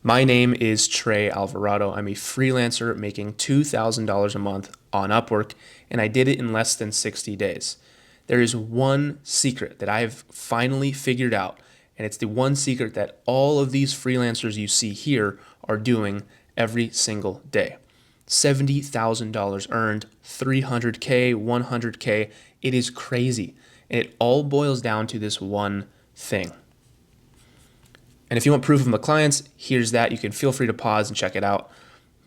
My name is Trey Alvarado. I'm a freelancer making $2,000 a month on Upwork, and I did it in less than 60 days. There is one secret that I have finally figured out, and it's the one secret that all of these freelancers you see here are doing every single day. $70,000 earned, 300K, 100K. It is crazy. And it all boils down to this one thing. And if you want proof from the clients, here's that. You can feel free to pause and check it out.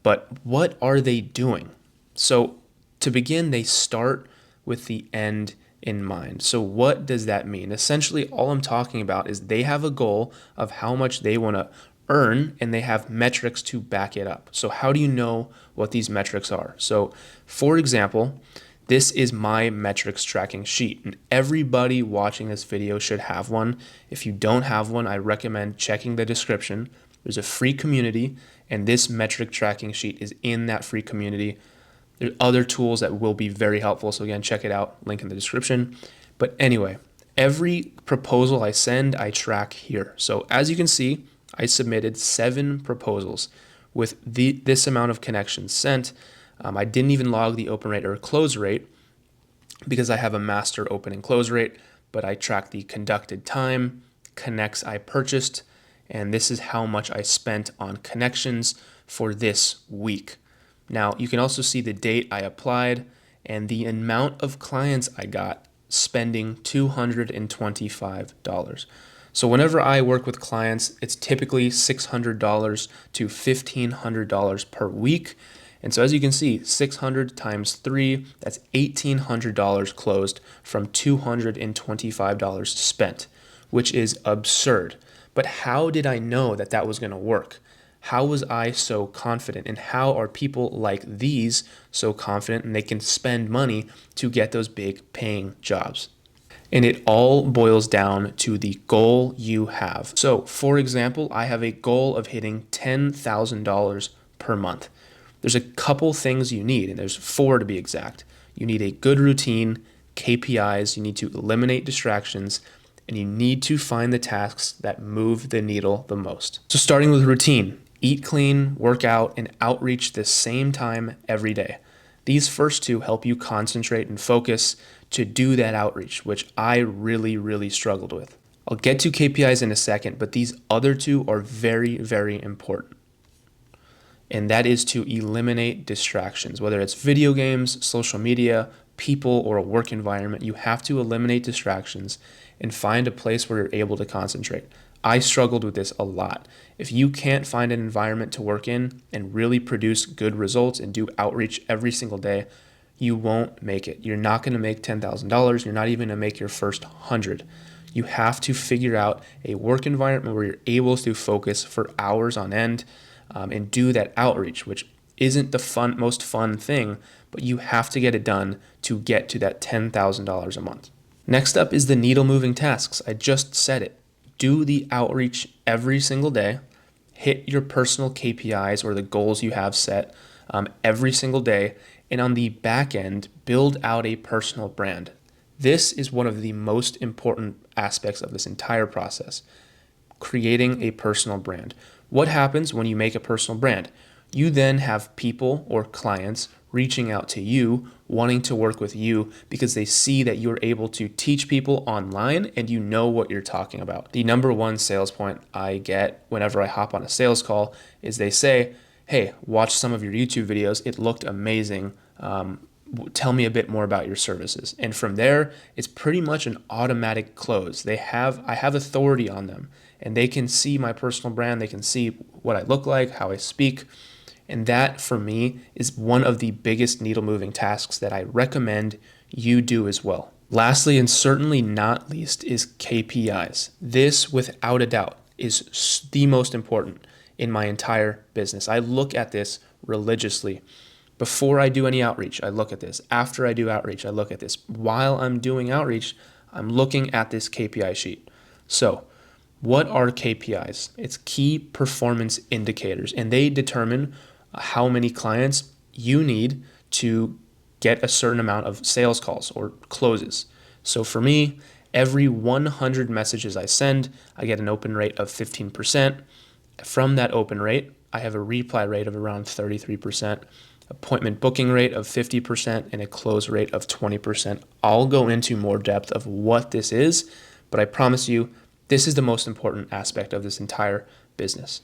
But what are they doing? So to begin, they start with the end in mind. So what does that mean? Essentially, all I'm talking about is they have a goal of how much they want to earn, and they have metrics to back it up. So how do you know what these metrics are? So for example, this is my metrics tracking sheet, and everybody watching this video should have one. If you don't have one, I recommend checking the description. There's a free community, and this metric tracking sheet is in that free community. There are other tools that will be very helpful, so again, check it out, link in the description. But anyway, every proposal I send, I track here. So as you can see, I submitted 7 proposals with this amount of connections sent. I didn't even log the open rate or close rate because I have a master open and close rate, but I track the conducted time, connects I purchased, and this is how much I spent on connections for this week. Now, you can also see the date I applied and the amount of clients I got spending $225. So whenever I work with clients, it's typically $600 to $1,500 per week. And so as you can see, 600 times 3, that's $1,800 closed from $225 spent, which is absurd. But how did I know that that was going to work? How was I so confident? And how are people like these so confident and they can spend money to get those big paying jobs? And it all boils down to the goal you have. So for example, I have a goal of hitting $10,000 per month. There's a couple things you need, and there's 4 to be exact. You need a good routine, KPIs, you need to eliminate distractions, and you need to find the tasks that move the needle the most. So starting with routine, eat clean, work out, and outreach the same time every day. These first 2 help you concentrate and focus to do that outreach, which I really struggled with. I'll get to KPIs in a second, but these other 2 are very important. And that is to eliminate distractions, whether it's video games, social media, people, or a work environment. You have to eliminate distractions and find a place where you're able to concentrate. I struggled with this a lot. If you can't find an environment to work in and really produce good results and do outreach every single day, you won't make it. You're not going to make $10,000. You're not even going to make your first 100. You have to figure out a work environment where you're able to focus for hours on end and do that outreach, which isn't the most fun thing, but you have to get it done to get to that $10,000 a month. Next up is the needle moving tasks. I just said it. Do the outreach every single day. Hit your personal KPIs or the goals you have set every single day. And on the back end, build out a personal brand. This is one of the most important aspects of this entire process, creating a personal brand. What happens when you make a personal brand? You then have people or clients reaching out to you, wanting to work with you because they see that you're able to teach people online and you know what you're talking about. The number 1 sales point I get whenever I hop on a sales call is they say, hey, watch some of your YouTube videos. It looked amazing. Tell me a bit more about your services. And from there, it's pretty much an automatic close. I have authority on them, and they can see my personal brand. They can see what I look like, how I speak. And that, for me, is one of the biggest needle-moving tasks that I recommend you do as well. Lastly, and certainly not least, is KPIs. This, without a doubt, is the most important in my entire business. I look at this religiously. Before I do any outreach, I look at this. After I do outreach, I look at this. While I'm doing outreach, I'm looking at this KPI sheet. So, what are KPIs? It's key performance indicators, and they determine how many clients you need to get a certain amount of sales calls or closes. So for me, every 100 messages I send, I get an open rate of 15%. From that open rate, I have a reply rate of around 33%, appointment booking rate of 50%, and a close rate of 20%. I'll go into more depth of what this is, but I promise you, this is the most important aspect of this entire business.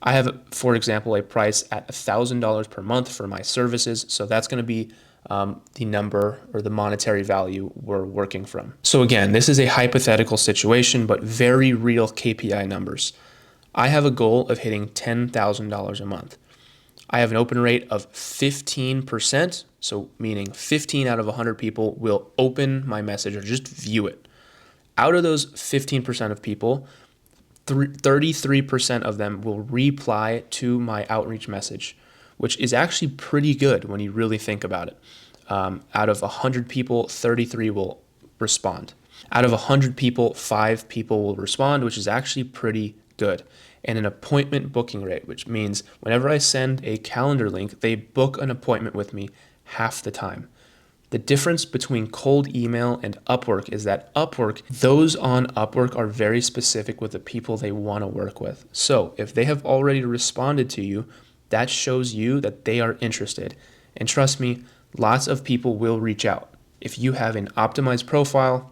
I have, for example, a price at $1,000 per month for my services. So that's going to be the number or the monetary value we're working from. So again, this is a hypothetical situation, but very real KPI numbers. I have a goal of hitting $10,000 a month. I have an open rate of 15%, so meaning 15 out of 100 people will open my message or just view it. Out of those 15% of people, 33% of them will reply to my outreach message, which is actually pretty good when you really think about it. Out of 100 people, 33 will respond. Out of 100 people, 5 people will respond, which is actually pretty good. And an appointment booking rate, which means whenever I send a calendar link, they book an appointment with me half the time. The difference between cold email and Upwork is that Upwork, those on Upwork are very specific with the people they want to work with. So if they have already responded to you, that shows you that they are interested. And trust me, lots of people will reach out. If you have an optimized profile,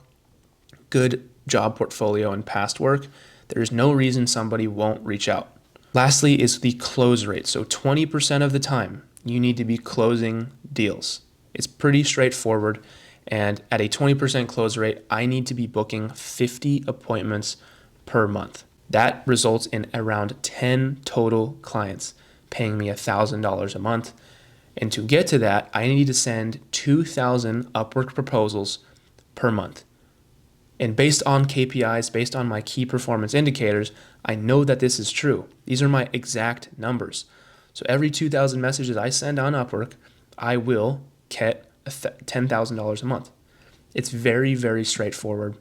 good job portfolio, and past work, there's no reason somebody won't reach out. Lastly is the close rate. So 20% of the time, you need to be closing deals. It's pretty straightforward. And at a 20% close rate, I need to be booking 50 appointments per month. That results in around 10 total clients paying me $1,000 a month. And to get to that, I need to send 2,000 Upwork proposals per month. And based on KPIs, based on my key performance indicators, I know that this is true. These are my exact numbers. So every 2,000 messages I send on Upwork, I will get $10,000 a month. It's very, very straightforward.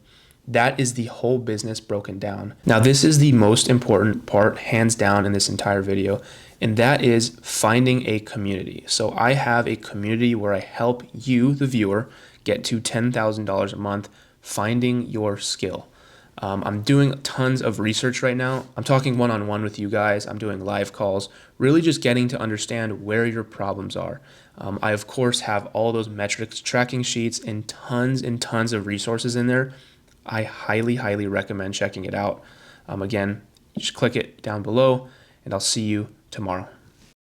That is the whole business broken down. Now, this is the most important part, hands down, in this entire video, and that is finding a community. So I have a community where I help you, the viewer, get to $10,000 a month, finding your skill. I'm doing tons of research right now. I'm talking one-on-one with you guys. I'm doing live calls, really just getting to understand where your problems are. I, of course, have all those metrics tracking sheets and tons of resources in there. I highly, highly recommend checking it out. Again, just click it down below, and I'll see you tomorrow.